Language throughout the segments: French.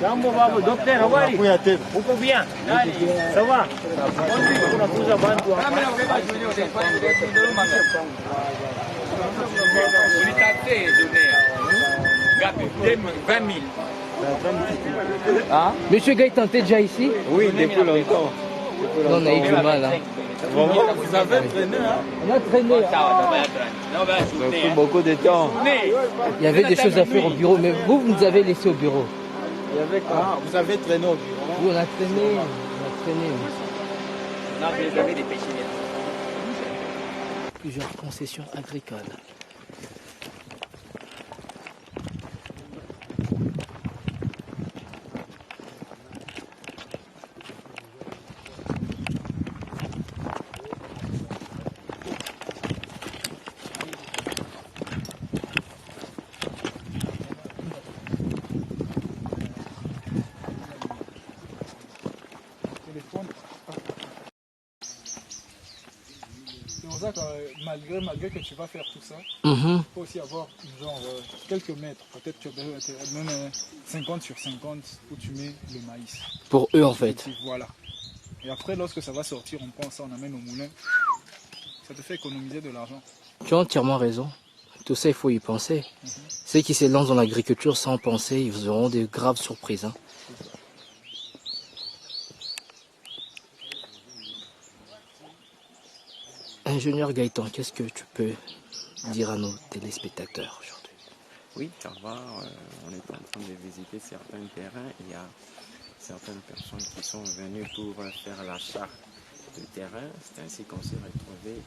Jambo babu, daktari habari? Uko bien? Nani? Sawa? Tunakuza bantu hapa. Monsieur Gaëtan, t'es déjà ici? Oui, depuis longtemps. Non, on a eu du mal. Hein. Vraiment, vous avez traîné, hein? On a traîné. Ça a pris beaucoup de temps. Il y avait des choses à faire au bureau, mais vous nous avez laissé au bureau. Il y avait quoi? Vous avez traîné au bureau? Oui, on a traîné. Plusieurs concessions agricoles. C'est pour ça que malgré que tu vas faire tout ça, il faut aussi avoir genre quelques mètres, peut-être même 50 sur 50 où tu mets le maïs. Pour eux en fait. Voilà. Et après lorsque ça va sortir, on prend ça, on amène au moulin. Ça te fait économiser de l'argent. Tu as entièrement raison. Tout ça, il faut y penser. Ceux qui se lancent dans l'agriculture sans penser, ils auront de graves surprises. Hein. Ingénieur Gaëtan, qu'est-ce que tu peux dire à nos téléspectateurs aujourd'hui? Oui, car on est en train de visiter certains terrains. Il y a certaines personnes qui sont venues pour faire l'achat de terrain. C'est ainsi qu'on s'est retrouvé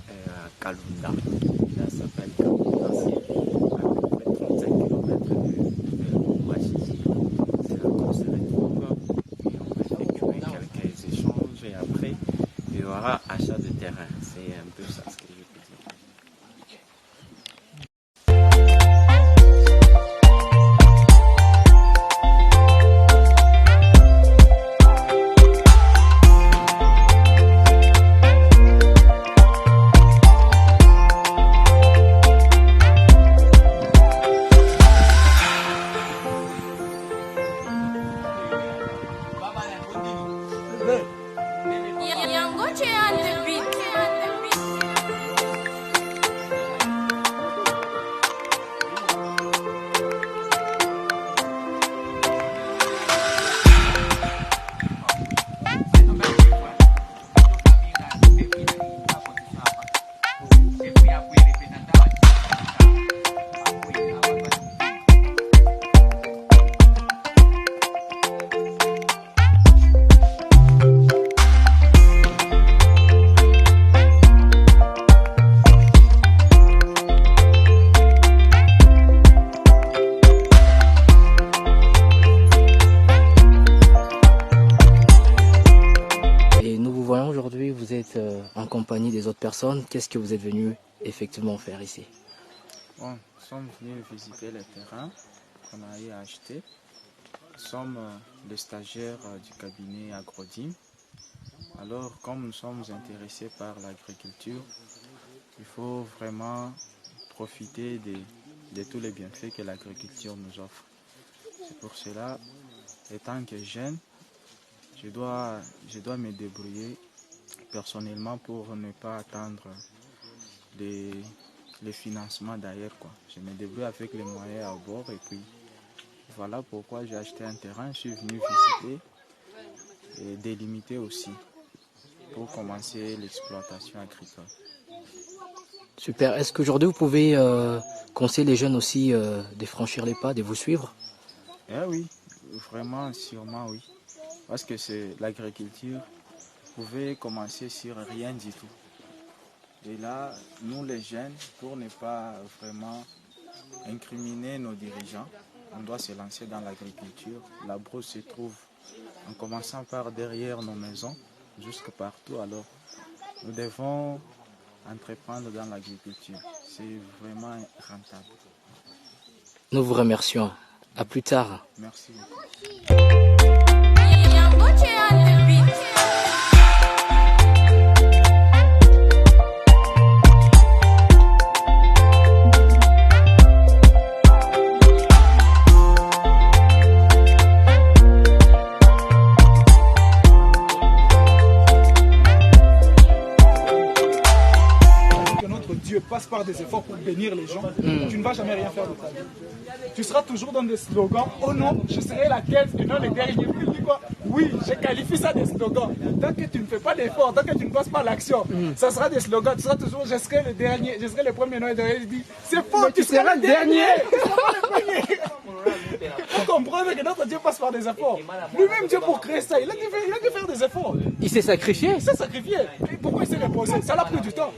à Kalunda. Là, ça s'appelle Kalunda, c'est à peu près 35 km de Ouachizi. C'est là qu'on se retrouve et on va effectuer quelques échanges et après, il y aura achat de terrain. C'est un peu ça ce que je peux dire. En compagnie des autres personnes, qu'est-ce que vous êtes venu effectivement faire ici? Bon, nous sommes venus visiter le terrain qu'on a eu à acheter. Nous sommes les stagiaires du cabinet Agrodim. Alors, comme nous sommes intéressés par l'agriculture, il faut vraiment profiter de tous les bienfaits que l'agriculture nous offre. C'est pour cela, étant que jeune, je dois me débrouiller personnellement pour ne pas attendre les financements d'ailleurs, quoi. Je me débrouille avec les moyens à bord et puis voilà pourquoi j'ai acheté un terrain, je suis venu visiter et délimiter aussi pour commencer l'exploitation agricole. Super. Est-ce qu'aujourd'hui vous pouvez conseiller les jeunes aussi de franchir les pas, de vous suivre? Oui, vraiment, sûrement oui. Parce que c'est l'agriculture. Vous pouvez commencer sur rien du tout. Et là, nous les jeunes, pour ne pas vraiment incriminer nos dirigeants, on doit se lancer dans l'agriculture. La brousse se trouve en commençant par derrière nos maisons, jusque partout. Alors, nous devons entreprendre dans l'agriculture. C'est vraiment rentable. Nous vous remercions. À plus tard. Merci beaucoup. Dieu passe par des efforts pour bénir les gens, tu ne vas jamais rien faire de ta vie. Tu seras toujours dans des slogans. Oh non, je serai la 15 et non le dernier. Tu dis quoi? Oui, je qualifie ça des slogans. Tant que tu ne fais pas d'efforts, tant que tu ne passes pas l'action, ça sera des slogans. Tu seras toujours, je serai le dernier, je serai le premier, non le dernier. Je dis, c'est faux, tu seras le dernier. Tu seras pas le premier. Il faut comprendre que notre Dieu passe par des efforts. Lui-même, Dieu, pour créer ça, il a dû faire des efforts. Il s'est sacrifié. Il s'est sacrifié. Et pourquoi il s'est reposé? Ça l'a pris du temps.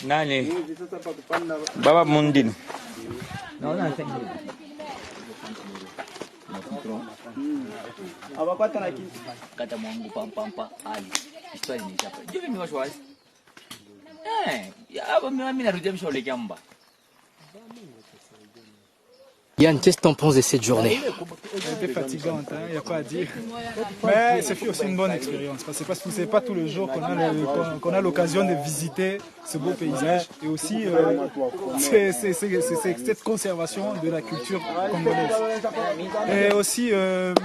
Nani? Baba Mundin. Abapata na kitu. Kata mwangu pampa ali. Historia ni hapa. Jioni ni washwazi. Ya mimi narudia mshole kiamba. Yann, qu'est-ce que t'en penses de cette journée? Elle était fatigante, il n'y a pas à dire. Mais c'est aussi une bonne expérience. Parce que ce n'est pas tous les jours qu'on a l'occasion de visiter ce beau paysage. Et aussi, c'est cette conservation de la culture congolaise. Et aussi, il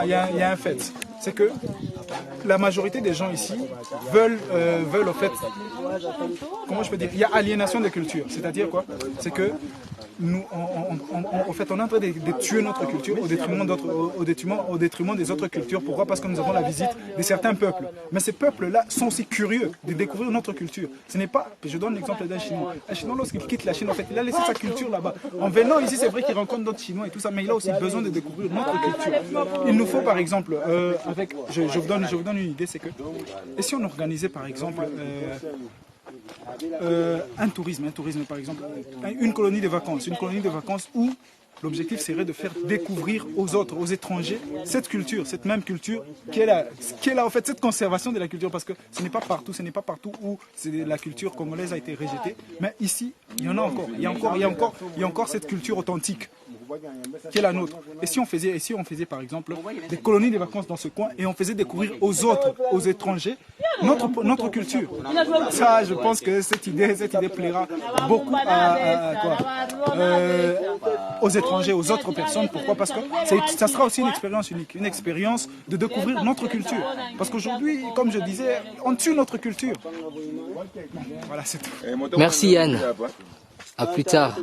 y a un fait. C'est que la majorité des gens ici veulent en fait, comment je peux dire, il y a aliénation des cultures. C'est-à-dire quoi? C'est que nous, en fait, on est en train de tuer notre culture au détriment des autres cultures. Pourquoi? Parce que nous avons la visite de certains peuples. Mais ces peuples-là sont aussi curieux de découvrir notre culture. Ce n'est pas, je donne l'exemple d'un Chinois. Un Chinois, lorsqu'il quitte la Chine, en fait, il a laissé sa culture là-bas. En venant ici, c'est vrai qu'il rencontre d'autres Chinois et tout ça, mais il a aussi besoin de découvrir notre culture. Il nous faut, par exemple, je vous donne une idée, c'est que, et si on organisait, par exemple, un tourisme par exemple, une colonie de vacances où l'objectif serait de faire découvrir aux autres, aux étrangers, cette culture, cette même culture qui est là en fait, cette conservation de la culture, parce que ce n'est pas partout où la culture congolaise a été rejetée, mais ici, il y en a encore, il y a encore cette culture authentique qui est la nôtre. Et si on faisait par exemple des colonies de vacances dans ce coin et on faisait découvrir aux autres, aux étrangers, notre culture. Ça, je pense que cette idée plaira beaucoup aux étrangers, aux autres personnes. Pourquoi? Parce que ça sera aussi une expérience unique, une expérience de découvrir notre culture. Parce qu'aujourd'hui, comme je disais, on tue notre culture. Voilà, c'est tout. Merci Yann. À plus tard.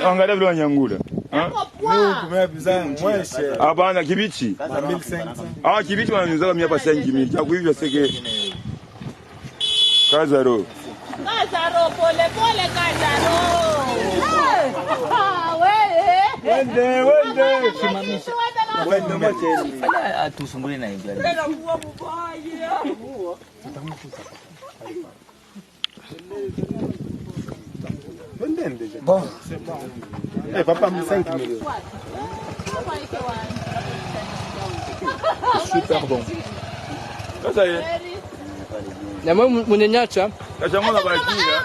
Angalia vile wanyangula. Hapana kibichi. Kibichi wananiuza mimi hapa 5000. Cha kuivya seke. Kazaro pole Kazaro. Wende. Simamisha. Fanya atusumbue na hivi. Bon. Papa me 5 millions. Super bon. Ça y est. Na mwe munenyacha? Kachamo na bakira.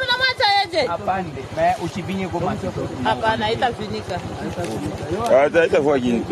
Apande. Mais uchibinye goma. Hapana, itafinika. Itakuwa gini.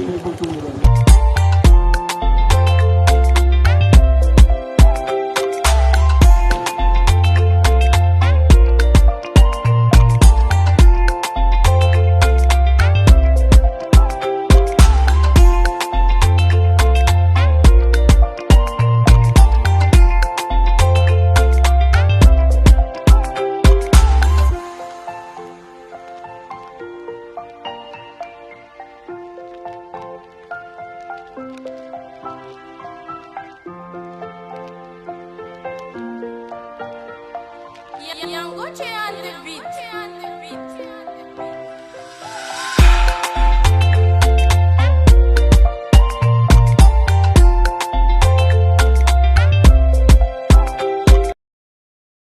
Yangoche on the beat.